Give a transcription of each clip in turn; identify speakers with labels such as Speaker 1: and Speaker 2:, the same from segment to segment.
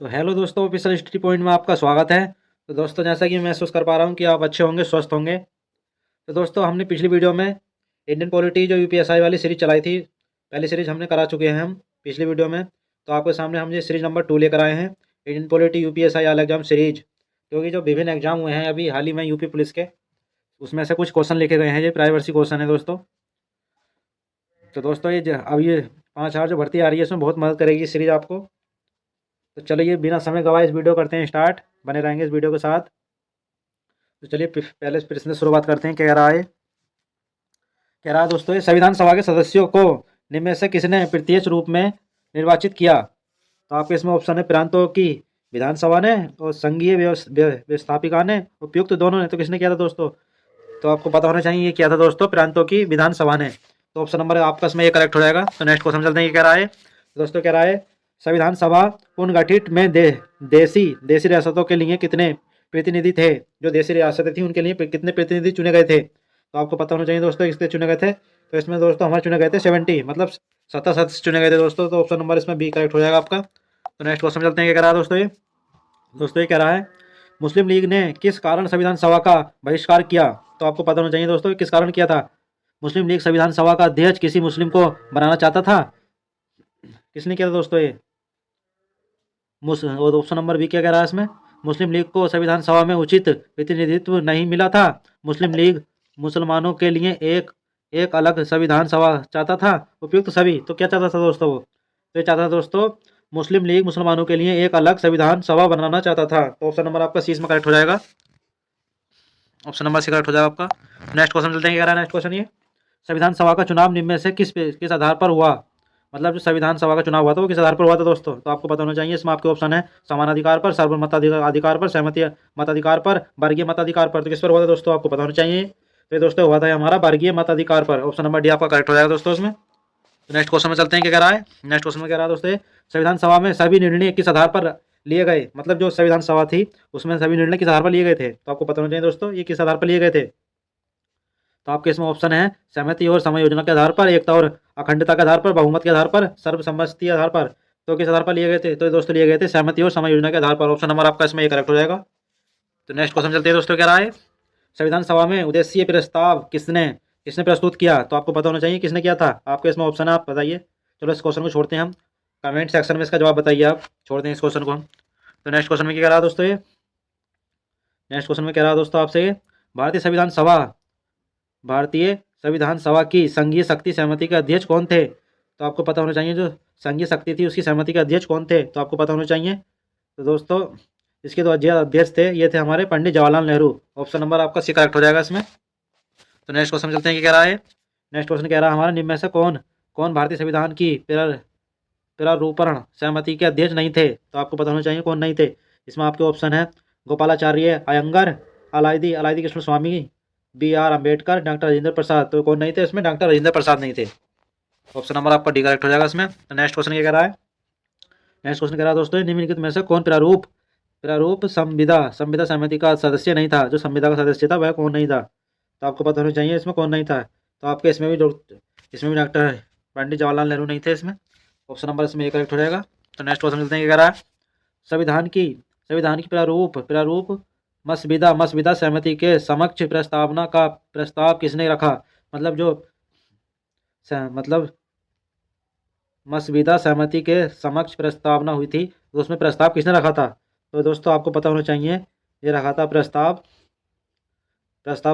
Speaker 1: तो हेलो दोस्तों, official study point में आपका स्वागत है। तो दोस्तों, जैसा कि मैं महसूस कर पा रहा हूँ कि आप अच्छे होंगे, स्वस्थ होंगे। तो दोस्तों, हमने पिछली वीडियो में इंडियन पॉलिटी जो यूपीएसआई वाली सीरीज चलाई थी, पहली सीरीज हमने करा चुके हैं हम पिछली वीडियो में। तो आपके सामने हम ये सीरीज नंबर 2 लेकर आए हैं, Indian polity UPSI all exam series. क्योंकि जो विभिन्न एग्जाम हुए हैं अभी हाल ही में यूपी पुलिस के, उसमें से कुछ क्वेश्चन लिखे गए हैं, ये प्राइवेसी क्वेश्चन है दोस्तों। तो दोस्तों, अब ये 5,000 जो भर्ती आ रही है इसमें बहुत मदद करेगी सीरीज आपको। तो चलिए बिना समय गवाए इस वीडियो करते हैं स्टार्ट, बने रहेंगे इस वीडियो के साथ। तो चलिए पहले प्रश्न से शुरुआत करते हैं। कह रहा है दोस्तों, ये संविधान सभा के सदस्यों को निम्न में से किसने प्रत्यक्ष रूप में निर्वाचित किया? तो आपके इसमें ऑप्शन है प्रांतों की विधानसभा ने और संघीय व्यवस्थापिका ने, उपयुक्त दोनों ने। तो किसने किया था दोस्तों? तो आपको पता होना चाहिए ये किया था दोस्तों प्रांतों की विधानसभा ने। तो ऑप्शन नंबर आपका इसमें ये करेक्ट हो जाएगा। तो नेक्स्ट क्वेश्चन चलते हैं। ये कह रहा है दोस्तों, कह रहा है संविधान सभा पुनर्गठित में देसी रियासतों के लिए कितने प्रतिनिधि थे? जो देसी रियासतें थी उनके लिए कितने प्रतिनिधि चुने गए थे? तो आपको पता होना चाहिए दोस्तों किससे चुने गए थे। तो इसमें दोस्तों हमारे चुने गए थे 70, मतलब 70 सदस्य चुने गए थे दोस्तों। तो ऑप्शन नंबर इसमें बी करेक्ट हो जाएगा आपका। तो नेक्स्ट क्वेश्चन चलते हैं। क्या कह रहा है दोस्तों ये कह रहा है मुस्लिम लीग ने किस कारण संविधान सभा का बहिष्कार किया? तो आपको पता होना चाहिए दोस्तों किस कारण किया था। मुस्लिम लीग संविधान सभा का अध्यक्ष किसी मुस्लिम को बनाना चाहता था। किसने किया था दोस्तों ये? और ऑप्शन नंबर बी क्या कह रहा है इसमें? मुस्लिम लीग को संविधान सभा में उचित प्रतिनिधित्व नहीं मिला था। मुस्लिम लीग मुसलमानों के लिए एक एक अलग संविधान सभा चाहता था, उपयुक्त सभी। तो क्या चाहता था दोस्तों वो? तो ये चाहता था दोस्तों, मुस्लिम लीग मुसलमानों के लिए एक अलग संविधान सभा बनाना चाहता था। तो ऑप्शन नंबर आपका सी इसमें करेक्ट हो जाएगा। ऑप्शन नंबर सी करेक्ट हो जाएगा आपका। नेक्स्ट क्वेश्चन चलते हैं। क्या कह रहा है नेक्स्ट क्वेश्चन? ये संविधान सभा का चुनाव निम्न में से किस आधार पर हुआ? मतलब जो संविधान सभा का चुनाव हुआ था वो किस आधार पर हुआ था दोस्तों? तो आपको पता होना चाहिए। इसमें आपके ऑप्शन है समानाधिकार पर, सार्वमताधिकार पर, सहमति मताधिकार पर, वर्गीय मताधिकार पर। तो किस पर हुआ था दोस्तों? आपको पता होना चाहिए। तो ये दोस्तों हुआ था हमारा वर्गीय मताधिकार पर। ऑप्शन नंबर डी आपका करेक्ट हो जाएगा दोस्तों इसमें। तो नेक्स्ट क्वेश्चन में चलते हैं। क्या कह रहा है नेक्स्ट क्वेश्चन में? कह रहा है दोस्तों, संविधान सभा में सभी निर्णय किस आधार पर लिए गए? मतलब जो संविधान सभा थी उसमें सभी निर्णय किस आधार पर लिए गए थे? तो आपको पता होना चाहिए दोस्तों ये किस आधार पर लिए गए थे। तो आपके इसमें ऑप्शन है सहमति और समायोजन के आधार पर, एकता और अखंडता के आधार पर, बहुमत के आधार पर, सर्वसम्मति के आधार पर। तो किस आधार पर लिए गए थे? तो दोस्तों लिए गए थे सहमति और समायोजन के आधार पर। ऑप्शन नंबर आपका इसमें ये करेक्ट हो जाएगा। तो नेक्स्ट क्वेश्चन चलते हैं दोस्तों। कह रहा है संविधान सभा में उद्देश्य प्रस्ताव किसने किसने प्रस्तुत किया? तो आपको पता होना चाहिए किसने किया था। आपके इसमें ऑप्शन है, आप बताइए। चलो इस क्वेश्चन को छोड़ते हैं हम, कमेंट सेक्शन में इसका जवाब बताइए आप। छोड़ते हैं इस क्वेश्चन को हम। तो नेक्स्ट क्वेश्चन में क्या कह रहा है दोस्तों? ये नेक्स्ट क्वेश्चन में कह रहा है दोस्तों आपसे, भारतीय संविधान सभा की संघीय शक्ति सहमति के अध्यक्ष कौन थे? तो आपको पता होना चाहिए जो संघीय शक्ति थी उसकी सहमति के अध्यक्ष कौन थे। तो आपको पता होना चाहिए। तो दोस्तों इसके जो अध्यक्ष थे ये थे हमारे पंडित जवाहरलाल नेहरू। ऑप्शन नंबर आपका सी करेक्ट हो जाएगा इसमें। तो नेक्स्ट क्वेश्चन चलते हैं। क्या कह रहा है नेक्स्ट क्वेश्चन? कह रहा है हमारा निम्न में से कौन कौन भारतीय संविधान की प्रारूपण सहमति के अध्यक्ष नहीं थे? तो आपको पता होना चाहिए कौन नहीं थे। इसमें आपके ऑप्शन है गोपालाचार्य अयंगर, अलायदी कृष्ण स्वामी, B.R. अम्बेडकर, डॉक्टर राजेंद्र प्रसाद। तो कौन नहीं थे इसमें? डॉक्टर राजेंद्र प्रसाद नहीं थे। ऑप्शन नंबर आपका डी करेक्ट हो जाएगा इसमें। तो नेक्स्ट क्वेश्चन क्या कह रहा है नेक्स्ट क्वेश्चन कह रहा है दोस्तों, निम्नलिखित में से कौन प्रारूप संविदा समिति का सदस्य नहीं था? जो संविदा का सदस्य था वह कौन नहीं था? तो आपको पता होना चाहिए इसमें कौन नहीं था। तो आपके इसमें भी डॉक्टर पंडित जवाहरलाल नेहरू नहीं थे इसमें। ऑप्शन नंबर इसमें करेक्ट हो जाएगा। तो नेक्स्ट क्वेश्चन चलते हैं। क्या कह रहा है संविधान की प्रारूप मसविदा सहमति के समक्ष प्रस्तावना का प्रस्ताव किसने रखा? मतलब जो मतलब मसविदा सहमति के समक्ष प्रस्तावना हुई थी तो उसमें प्रस्ताव किसने रखा था? तो दोस्तों आपको पता होना चाहिए ये रखा था प्रस्ताव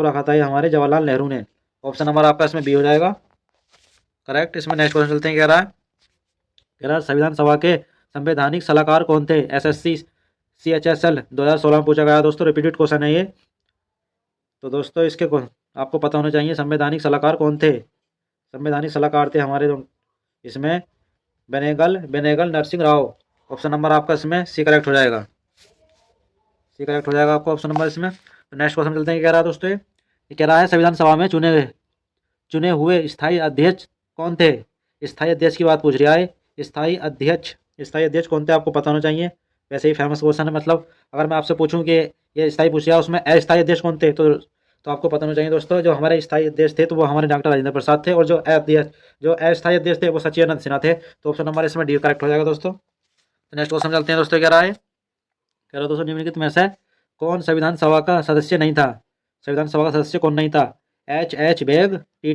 Speaker 1: रखा था ये हमारे जवाहरलाल नेहरू ने। ऑप्शन नंबर आपका इसमें बी हो जाएगा करेक्ट। इसमें नेक्स्ट क्वेश्चन चलते हैं। कह रहा है संविधान सभा के संवैधानिक सलाहकार कौन थे? SSC CHSL 2016 में पूछा गया दोस्तों, रिपीटेड क्वेश्चन है ये। तो दोस्तों इसके आपको पता होना चाहिए संवैधानिक सलाहकार कौन थे। संवैधानिक सलाहकार थे हमारे इसमें बेनेगल नरसिंह राव। ऑप्शन नंबर आपका इसमें सी करेक्ट हो जाएगा। सी करेक्ट हो जाएगा आपका ऑप्शन नंबर इसमें। तो नेक्स्ट क्वेश्चन चलते हैं। क्या कह रहा है दोस्तों? ये कह रहा है संविधान सभा में चुने हुए स्थायी अध्यक्ष कौन थे? स्थायी अध्यक्ष की बात पूछ रहा है। स्थायी अध्यक्ष कौन थे आपको पता होना चाहिए। वैसे ही फेमस क्वेश्चन है। मतलब अगर मैं आपसे पूछूं कि ये स्थायी पूछ रहा है उसमें अस्थायी अध्यक्ष कौन थे, तो आपको पता होना चाहिए दोस्तों जो हमारे स्थायी अध्यक्ष थे तो वो हमारे डॉक्टर राजेंद्र प्रसाद थे, और जो अस्थायी अध्यक्ष थे वो सचिदानंद सिन्हा थे। तो ऑप्शन नंबर इसमें डी करेक्ट हो जाएगा दोस्तों। तो नेक्स्ट क्वेश्चन चलते हैं दोस्तों, क्या रहा है, कह रहा दोस्तों निम्नलिखित में से कौन संविधान सभा का सदस्य नहीं था, संविधान सभा का सदस्य कौन नहीं था, H Baig, T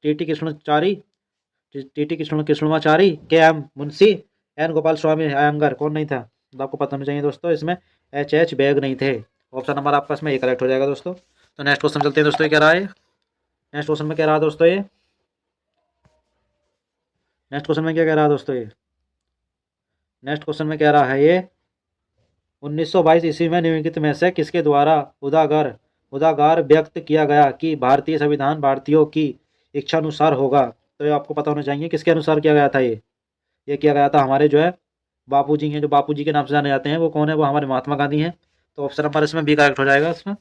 Speaker 1: T Krishnachari, T Krishnamachari, K M Munshi, N Gopalaswami Ayyangar, कौन नहीं था। तो आपको पता होना चाहिए दोस्तों, इसमें एच बेग नहीं थे। ऑप्शन नंबर आपका इसमें ए करेक्ट हो जाएगा दोस्तों। तो नेक्स्ट क्वेश्चन चलते हैं दोस्तों, ये क्या रहा है, नेक्स्ट क्वेश्चन में क्या रहा दोस्तों, ये नेक्स्ट क्वेश्चन में क्या कह रहा है दोस्तों, ये नेक्स्ट क्वेश्चन में कह रहा है ये 1922 ईस्वी में निम्नलिखित में से किसके द्वारा उदागार उदागार व्यक्त किया गया कि भारतीय संविधान भारतीयों की इच्छानुसार होगा। तो ये आपको पता होना चाहिए किसके अनुसार किया गया था, ये किया गया था हमारे जो है बापूजी हैं, जो बापूजी के नाम से जाने जाते हैं, वो कौन है, वो हमारे महात्मा गांधी हैं। तो ऑप्शन नंबर इसमें बी करेक्ट हो जाएगा इसमें।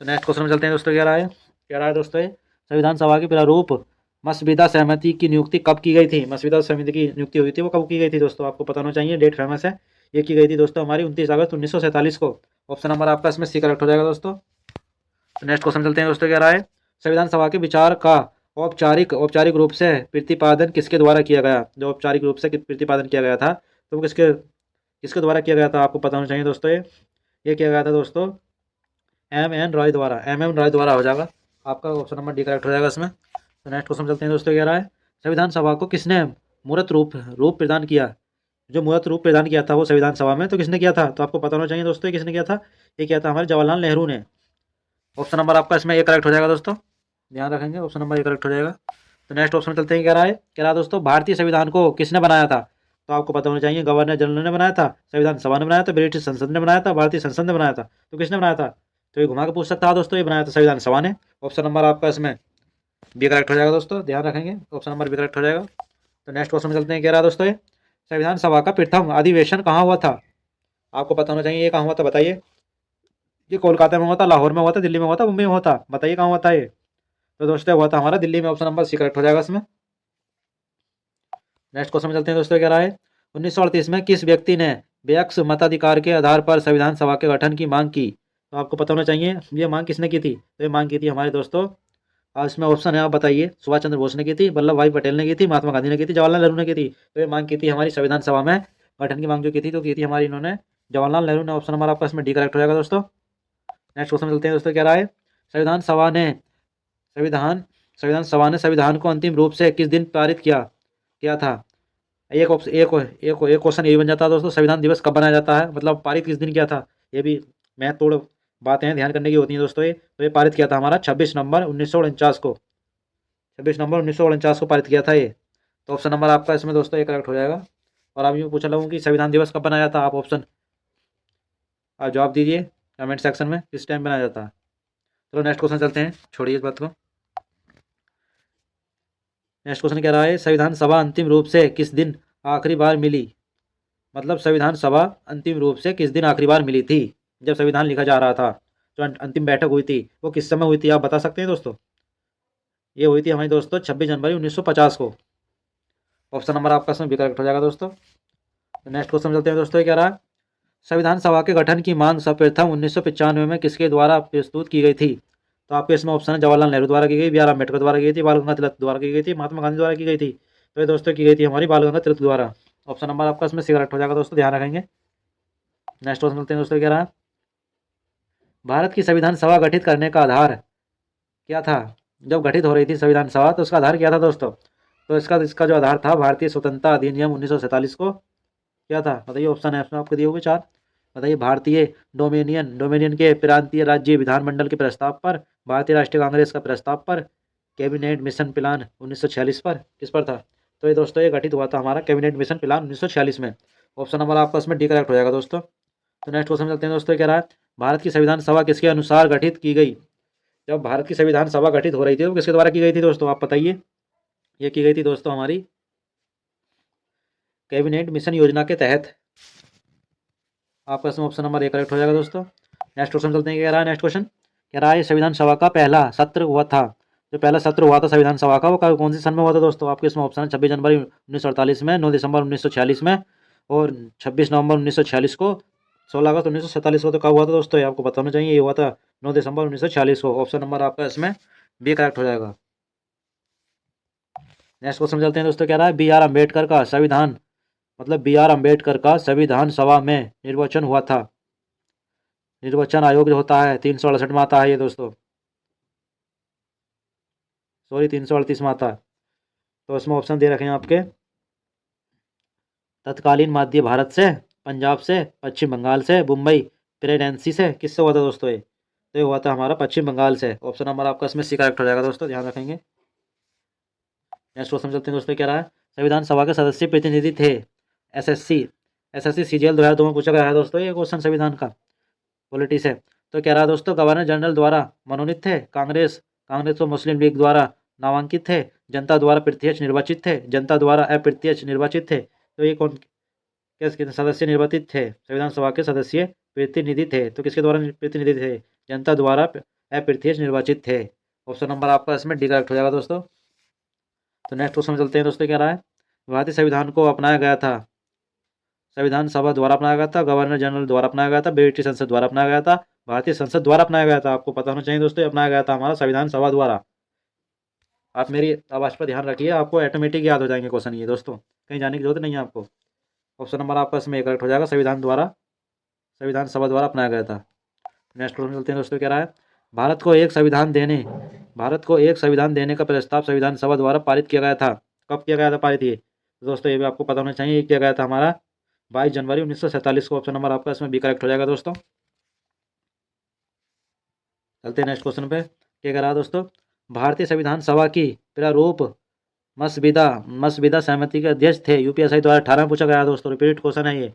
Speaker 1: तो नेक्स्ट क्वेश्चन में चलते हैं दोस्तों, क्या रहा है दोस्तों, ये संविधान सभा के प्रारूप मसविदा सहमति की नियुक्ति कब की गई थी, मसविदा समिति की नियुक्ति हुई थी, वो कब की गई थी दोस्तों, आपको पता होना चाहिए, डेट फेमस है। ये की गई थी दोस्तों हमारी 29 अगस्त 1947 को। ऑप्शन नंबर आपका इसमें सी करेक्ट हो जाएगा दोस्तों। तो नेक्स्ट क्वेश्चन चलते हैं दोस्तों, क्या रहा है, संविधान सभा के विचार का औपचारिक रूप से प्रतिपादन किसके द्वारा किया गया, जो औपचारिक रूप से प्रतिपादन किया गया था, तो वो किसके किसके द्वारा किया गया था, आपको पता होना चाहिए दोस्तों। ये किया गया था दोस्तों एम एम रॉय द्वारा हो जाएगा, आपका ऑप्शन नंबर डी करेक्ट हो जाएगा इसमें। तो नेक्स्ट क्वेश्चन चलते हैं दोस्तों, क्या रहा है, संविधान सभा को किसने मूर्त रूप प्रदान किया, जो मूर्त रूप प्रदान किया था वो संविधान सभा में, तो किसने किया था, तो आपको पता होना चाहिए दोस्तों किसने किया था। ये किया था हमारे जवाहरलाल नेहरू ने। ऑप्शन नंबर आपका इसमें ए करेक्ट हो जाएगा दोस्तों, ध्यान रखेंगे, ऑप्शन नंबर ए करेक्ट हो जाएगा। तो नेक्स्ट ऑप्शन चलते हैं, क्या रहा दोस्तों, भारतीय संविधान को किसने बनाया था, तो आपको पता होना चाहिए गवर्नर जनरल ने बनाया था, संविधान सभा ने बनाया था, ब्रिटिश संसद ने बनाया था, भारतीय संसद ने बनाया था, तो किसने बनाया था। तो ये घुमा के पूछ सकता है दोस्तों, ये बनाया था संविधान सभा ने। ऑप्शन नंबर आपका इसमें बी करेक्ट हो जाएगा दोस्तों, ध्यान रखेंगे, ऑप्शन नंबर बी करेक्ट हो जाएगा। तो नेक्स्ट क्वेश्चन में चलते हैं, क्या रहा दोस्तों, ये संविधान सभा का प्रथम अधिवेशन कहाँ हुआ था, आपको पता होना चाहिए ये कहाँ हुआ था, बताइए। ये कोलकाता में हुआ था, लाहौर में हुआ था, दिल्ली में हुआ था, मुंबई में हुआ था, बताइए कहाँ हुआ था ये। तो दोस्तों हुआ था हमारा दिल्ली में, ऑप्शन नंबर सी करेक्ट हो जाएगा इसमें। नेक्स्ट क्वेश्चन में चलते हैं दोस्तों, क्या रहा है, 1938 में किस व्यक्ति ने बेअक्स मताधिकार के आधार पर संविधान सभा के गठन की मांग की, तो आपको पता होना चाहिए ये मांग किसने की थी। तो ये मांग की थी हमारे दोस्तों, आज इसमें ऑप्शन है, आप बताइए, सुभाष चंद्र बोस ने की थी, वल्लभ भाई पटेल ने की थी, महात्मा गांधी ने की थी, जवाहरलाल नेहरू ने की थी। तो ये मांग की थी हमारी संविधान सभा में गठन की मांग जो की थी, तो की थी हमारी इन्होंने जवाहरलाल नेहरू ने। ऑप्शन नंबर आपका इसमें डी करेक्ट हो जाएगा दोस्तों। नेक्स्ट क्वेश्चन चलते हैं दोस्तों, क्या रहा है, संविधान सभा ने संविधान संविधान सभा ने संविधान को अंतिम रूप से किस दिन पारित किया किया था। एक ऑप्शन एक क्वेश्चन ये भी बन जाता है दोस्तों, संविधान दिवस कब बनाया जाता है, मतलब पारित किस दिन किया था। ये भी महत्वपूर्ण बातें हैं, ध्यान करने की होती हैं दोस्तों। ये तो ये पारित किया था हमारा 26 नवंबर 1949 को, 26 नवंबर 1949 को पारित किया था ये। तो ऑप्शन नंबर आपका इसमें दोस्तों ये करेक्ट हो जाएगा। और आप यूँ पूछा लगूँ कि संविधान दिवस कब बनाया था, आप जवाब दीजिए कमेंट सेक्शन में, किस टाइम बनाया जाता है। चलो नेक्स्ट क्वेश्चन चलते हैं, छोड़िए इस बात को। नेक्स्ट क्वेश्चन क्या रहा है, संविधान सभा अंतिम रूप से किस दिन आखिरी बार मिली, मतलब संविधान सभा अंतिम रूप से किस दिन आखिरी बार मिली थी, जब संविधान लिखा जा रहा था, जो अंतिम बैठक हुई थी वो किस समय हुई थी, आप बता सकते हैं दोस्तों। ये हुई थी हमारी दोस्तों 26 जनवरी 1950 को। ऑप्शन नंबर आपका इसमें भी करेक्ट हो जाएगा दोस्तों। तो नेक्स्ट क्वेश्चन चलते हैं दोस्तों, क्या रहा, संविधान सभा के गठन की मांग सर्वप्रथम 1995 में किसके द्वारा प्रस्तुत की गई थी। तो आपके इसमें ऑप्शन है, जवाहरलाल नेहरू द्वारा की गई, बी आर अम्बेडकर द्वारा की गई थी, बाल गंगाधर तिलक द्वारा की गई थी, महात्मा गांधी द्वारा की गई थी। तो ये दोस्तों की गई थी हमारी बाल गंगाधर तिलक द्वारा। ऑप्शन नंबर आपका इसमें सी करेक्ट हो जाएगा दोस्तों, ध्यान रखेंगे। नेक्स्ट क्वेश्चन चलते हैं दोस्तों, क्या रहा, भारत की संविधान सभा गठित करने का आधार क्या था, जब गठित हो रही थी संविधान सभा तो उसका आधार क्या था दोस्तों। तो इसका इसका जो आधार था भारतीय स्वतंत्रता अधिनियम 1947 को क्या था, बताइए। ऑप्शन है इसमें आपको दिए हुए चार, बताइए। भारतीय डोमिनियन के प्रांतीय राज्य विधानमंडल के प्रस्ताव पर, भारतीय राष्ट्रीय कांग्रेस का प्रस्ताव पर, कैबिनेट मिशन प्लान 1946 पर, किस पर था। तो ये दोस्तों ये गठित हुआ था हमारा कैबिनेट मिशन प्लान 1946 में। ऑप्शन नंबर आपका इसमें डी करेक्ट हो जाएगा दोस्तों। तो नेक्स्ट क्वेश्चन चलते हैं दोस्तों, क्या रहा है, भारत की संविधान सभा किसके अनुसार गठित की गई, जब भारत की संविधान सभा गठित हो रही थी तो किसके द्वारा की गई थी दोस्तों, आप बताइए। ये की गई थी दोस्तों हमारी कैबिनेट मिशन योजना के तहत। आपका इसमें ऑप्शन नंबर ए करेक्ट हो जाएगा दोस्तों। नेक्स्ट क्वेश्चन चलते हैं, क्या रहा है, नेक्स्ट क्वेश्चन क्या रहा है, संविधान सभा का पहला सत्र हुआ था, जो पहला सत्र हुआ था संविधान सभा का वो कौन से सन में हुआ था दोस्तों। आपके इसमें ऑप्शन है 26 जनवरी 1948 में, 9 दिसंबर 1946 में, और 26 नवंबर 1946 को, 16 अगस्त 1947 को। तो कब हुआ था दोस्तों, ये आपको बताना चाहिए, ये हुआ था 9 दिसंबर 1946 को। ऑप्शन नंबर आपका इसमें बी करेक्ट हो जाएगा। नेक्स्ट क्वेश्चन चलते हैं दोस्तों, क्या रहा है, बी आर अम्बेडकर का संविधान मतलब बी आर अम्बेडकर का संविधान सभा में निर्वाचन हुआ था। निर्वाचन आयोग जो होता है 368 में आता है ये दोस्तों, सॉरी 338 में आता है। तो इसमें ऑप्शन दे रखे हैं आपके, तत्कालीन मध्य भारत से, पंजाब से, पश्चिम बंगाल से, मुंबई प्रेसिडेंसी से, किससे हुआ था दोस्तों ये? तो ये हुआ था हमारा पश्चिम बंगाल से। ऑप्शन नंबर आपका इसमें सी करेक्ट हो जाएगा दोस्तों, ध्यान रखेंगे। नेक्स्ट क्वेश्चन चलते हैं दोस्तों, क्या रहा है? संविधान सभा के सदस्य प्रतिनिधि थे एसएससी, एसएससी सीजीएल 2002 में पूछा गया है दोस्तों ये क्वेश्चन संविधान का, पॉलिटी से। तो कह रहा है दोस्तों, गवर्नर जनरल द्वारा मनोनीत थे, कांग्रेस कांग्रेस और मुस्लिम लीग द्वारा नामांकित थे, जनता द्वारा प्रत्यक्ष निर्वाचित थे, जनता द्वारा अप्रत्यक्ष निर्वाचित थे। तो ये कौन किसके सदस्य निर्वाचित थे? संविधान सभा के सदस्य प्रतिनिधि थे। तो किसके द्वारा प्रतिनिधि थे? जनता द्वारा अप्रत्यक्ष निर्वाचित थे। ऑप्शन नंबर आपका इसमें डी करेक्ट हो जाएगा दोस्तों। तो नेक्स्ट क्वेश्चन चलते हैं दोस्तों, क्या रहा है? भारतीय संविधान को अपनाया गया था, संविधान सभा द्वारा अपनाया गया था, गवर्नर जनरल द्वारा अपनाया गया था, ब्रिटिश संसद द्वारा अपनाया गया था, भारतीय संसद द्वारा अपनाया गया था। आपको पता होना चाहिए दोस्तों, अपनाया गया था हमारा संविधान सभा द्वारा। आप मेरी आवाज़ पर ध्यान रखिए, आपको ऑटोमेटिक याद हो जाएंगे क्वेश्चन ये दोस्तों, कहीं जाने की जरूरत नहीं है आपको। ऑप्शन नंबर आपका इसमें करेक्ट हो जाएगा, संविधान द्वारा, संविधान सभा द्वारा अपनाया गया था। नेक्स्ट क्वेश्चन चलते हैं दोस्तों, क्या रहा है? भारत को एक संविधान देने का प्रस्ताव संविधान सभा द्वारा पारित किया गया था। कब किया गया था पारित ये? तो दोस्तों ये भी आपको पता होना चाहिए, ये किया गया था हमारा 22 जनवरी 1947 को। ऑप्शन नंबर आपका इसमें बी करेक्ट हो जाएगा दोस्तों। चलते हैं नेक्स्ट क्वेश्चन पे, क्या कह रहा है दोस्तों? भारतीय संविधान सभा की प्रारूप मसविदा मसविदा सहमति के अध्यक्ष थे, यूपीएससी द्वारा 18 में पूछा गया है दोस्तों, रिपीट क्वेश्चन है ये।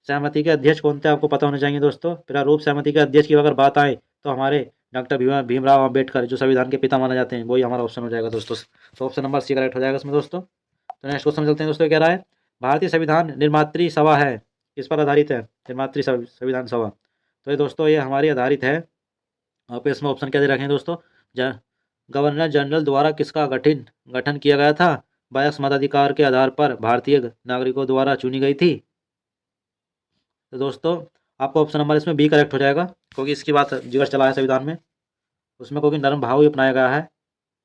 Speaker 1: सहमति के अध्यक्ष कौन थे आपको पता होना चाहिए दोस्तों। प्रारूप सहमति के अध्यक्ष की अगर बात आए तो हमारे डॉक्टर भीमराव अम्बेडकर, जो संविधान के पिता माने जाते हैं, वही हमारा ऑप्शन हो जाएगा दोस्तों। तो ऑप्शन नंबर सी करेक्ट हो जाएगा इसमें दोस्तों। तो नेक्स्ट क्वेश्चन चलते हैं दोस्तों, क्या रहा है? भारतीय संविधान निर्मात्री सभा है, किस पर आधारित है? निर्मात्री संविधान सभा। तो ये दोस्तों ये हमारी आधारित है, आप इसमें ऑप्शन क्या दे रखें दोस्तों? गवर्नर जनरल द्वारा किसका गठन किया गया था? बायस मताधिकार के आधार पर भारतीय नागरिकों द्वारा चुनी गई थी। तो दोस्तों आपका ऑप्शन नंबर इसमें बी करेक्ट हो जाएगा, क्योंकि इसकी बात जिगर चला है संविधान में, उसमें क्योंकि नरम भाव ही अपनाया गया है,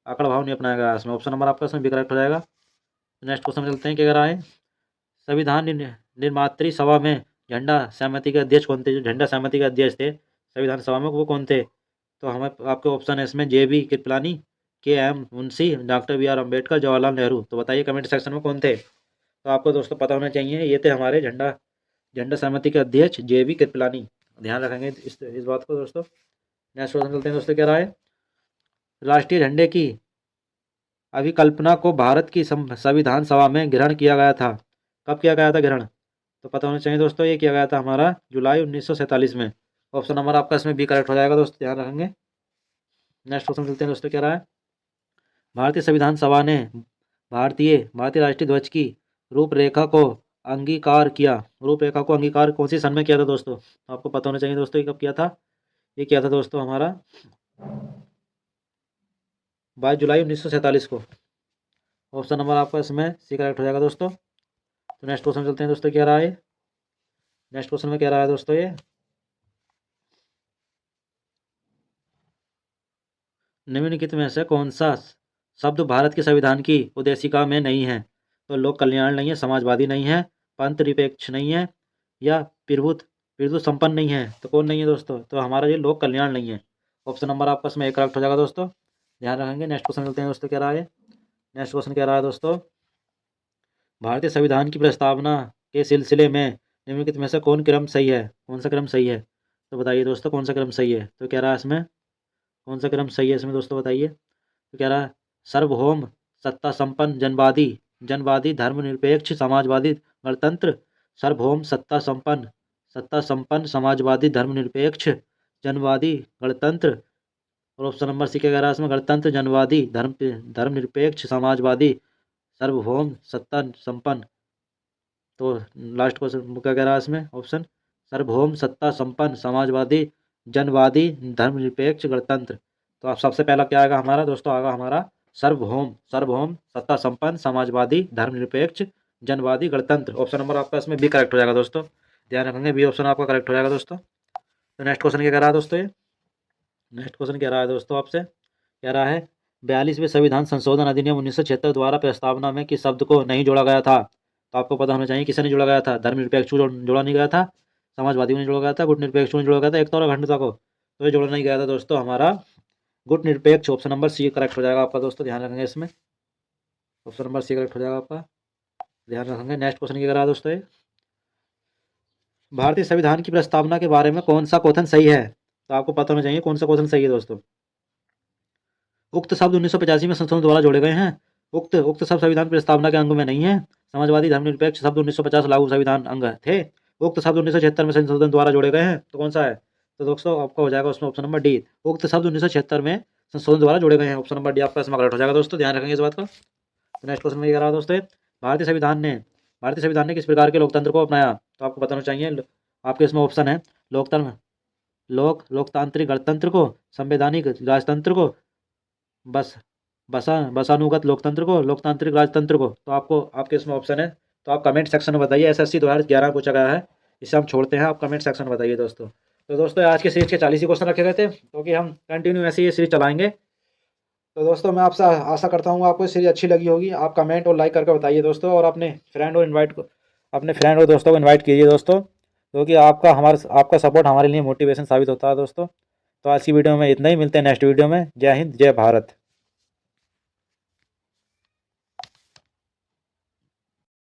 Speaker 1: आकड़ भाव नहीं अपनाया गया है इसमें। ऑप्शन नंबर आपका इसमें बी करेक्ट हो जाएगा। नेक्स्ट क्वेश्चन चलते हैं, क्या कह रहा है? संविधान निर्मात्री सभा में झंडा सहमति के अध्यक्ष कौन थे? जो झंडा सहमति के अध्यक्ष थे संविधान सभा में, वो कौन थे? तो हमें आपके ऑप्शन है इसमें जे B Kripalani, K M Munshi, doctor B R Ambedkar, Jawaharlal Nehru. तो बताइए कमेंट सेक्शन में कौन थे। तो आपको दोस्तों पता होना चाहिए, ये थे हमारे झंडा झंडा सहमति के अध्यक्ष जे बी कृपलानी, ध्यान रखेंगे इस बात को दोस्तों। नेक्स्ट क्वेश्चन चलते हैं दोस्तों, क्या रहा है? राष्ट्रीय झंडे की अभिकल्पना को भारत की संविधान सभा में ग्रहण किया गया था। कब किया गया था ग्रहण? तो पता होना चाहिए दोस्तों, ये किया गया था हमारा जुलाई 1947 में। ऑप्शन नंबर आपका इसमें बी करेक्ट हो जाएगा दोस्तों, ध्यान रखेंगे। नेक्स्ट क्वेश्चन चलते हैं दोस्तों, क्या रहा है? भारतीय संविधान सभा ने भारतीय भारतीय राष्ट्रीय ध्वज की रूपरेखा को अंगीकार किया। रूपरेखा को अंगीकार कौन सी सन में किया था दोस्तों? आपको पता होना चाहिए दोस्तों, ये कब किया था? ये किया था दोस्तों हमारा 22 जुलाई 1947 को। ऑप्शन नंबर आपका इसमें सी करेक्ट हो जाएगा दोस्तों। तो नेक्स्ट क्वेश्चन चलते हैं दोस्तों, क्या रहा है? नेक्स्ट क्वेश्चन में क्या रहा है दोस्तों, ये निम्नलिखित में से कौन सा शब्द भारत के संविधान की उद्देशिका में नहीं है? तो लोक कल्याण नहीं है, समाजवादी नहीं है, पंथ निरपेक्ष नहीं है, या प्रभुत्व प्रभुत्व संपन्न नहीं है। तो कौन नहीं है दोस्तों? तो हमारा ये लोक कल्याण नहीं है। ऑप्शन नंबर आपका इसमें एक करेक्ट हो जाएगा दोस्तों, ध्यान रखेंगे। नेक्स्ट क्वेश्चन चलते हैं दोस्तों, क्या रहा है? नेक्स्ट क्वेश्चन क्या रहा है दोस्तों? भारतीय संविधान की प्रस्तावना के सिलसिले में निम्नलिखित में से कौन क्रम सही है? कौन सा क्रम सही है? तो बताइए दोस्तों कौन सा क्रम सही है। तो कह रहा है इसमें कौन सा क्रम सही है इसमें दोस्तों, बताइए। तो कह रहा है सार्वभौम सत्ता संपन्न जनवादी जनवादी धर्मनिरपेक्ष समाजवादी गणतंत्र, सार्वभौम सत्ता संपन्न समाजवादी धर्मनिरपेक्ष जनवादी गणतंत्र। और ऑप्शन नंबर सी क्या कह रहा है इसमें? गणतंत्र जनवादी धर्मनिरपेक्ष समाजवादी सार्वभौम सत्ता संपन्न। तो लास्ट क्वेश्चन क्या कह रहा है इसमें? ऑप्शन सार्वभौम सत्ता संपन्न समाजवादी जनवादी धर्मनिरपेक्ष गणतंत्र। तो आप सबसे पहला क्या आएगा हमारा दोस्तों? आएगा हमारा सार्वभौम सार्वभौम सत्ता संपन्न समाजवादी धर्मनिरपेक्ष जनवादी गणतंत्र। ऑप्शन नंबर आपका इसमें बी करेक्ट हो जाएगा दोस्तों, ध्यान रखेंगे, बी ऑप्शन आपका करेक्ट हो जाएगा दोस्तों। तो नेक्स्ट क्वेश्चन क्या कह रहा है दोस्तों? ये नेक्स्ट क्वेश्चन कह रहा है दोस्तों आपसे, कह रहा है 42वें संविधान संशोधन अधिनियम 1976 द्वारा प्रस्तावना में किस शब्द को नहीं जोड़ा गया था? तो आपको पता होना चाहिए किसने जोड़ा गया था। धर्मनिरपेक्ष जोड़ा नहीं गया था, समाजवादियों ने जोड़ा गया था, गुटनिरपेक्ष ने जोड़ा गया था, एकता और अखंडता को तो ये जोड़ा नहीं गया था दोस्तों। हमारा गुटनिरपेक्ष ऑप्शन नंबर सी करेक्ट हो जाएगा आपका दोस्तों, ध्यान रखेंगे इसमें। ऑप्शन नंबर सी करेक्ट हो जाएगा आपका, ध्यान रखेंगे। नेक्स्ट क्वेश्चन क्या करा दोस्तों, भारतीय संविधान की प्रस्तावना के बारे में कौन सा कथन सही है। तो आपको पता होना चाहिए कौन सा कथन सही है दोस्तों। उक्त शब्द 1985 में संशोधन द्वारा जोड़े गए हैं। उक्त उक्त शब्द संविधान प्रस्तावना के अंग में नहीं है। समाजवादी धर्मनिरपेक्ष शब्द 1950 लागू संविधान अंग थे। उक्त शब्द 1976 में संशोधन द्वारा जोड़े गए हैं। तो कौन सा है, तो दोस्तों आपका हो जाएगा उसमें ऑप्शन नंबर डी। उक्त शब्द 1976 में संशोधन द्वारा जोड़े गए हैं, ऑप्शन नंबर डी आपका इसमें करेक्ट हो जाएगा दोस्तों, ध्यान रखेंगे इस बात का। तो नेक्स्ट क्वेश्चन में ये कह रहा है दोस्तों, भारतीय संविधान ने किस प्रकार के लोकतंत्र को अपनाया। तो आपको बताना चाहिए, आपके इसमें ऑप्शन है लोकतंत्र लोकतांत्रिक गणतंत्र को, संवैधानिक राजतंत्र को, बस बसानुगत लोकतंत्र को, लोकतांत्रिक राजतंत्र को। तो आपको आपके इसमें ऑप्शन है, तो आप कमेंट सेक्शन में बताइए। एसएससी 2011 पूछा गया है, इसे हम छोड़ते हैं, आप कमेंट सेक्शन में बताइए दोस्तों। तो दोस्तों आज के सीरीज के 40 ही क्वेश्चन रखे गए थे, क्योंकि हम कंटिन्यू ऐसे ये सीरीज चलाएंगे। तो दोस्तों मैं आपसे आशा करता हूँ आपको सीरीज अच्छी लगी होगी। आप कमेंट और लाइक करके बताइए दोस्तों, और अपने फ्रेंड और दोस्तों को इन्वाइट कीजिए दोस्तों, क्योंकि आपका सपोर्ट हमारे लिए मोटिवेशन साबित होता है दोस्तों। तो आज की वीडियो में इतना ही, मिलते हैं नेक्स्ट वीडियो में। जय हिंद, जय भारत।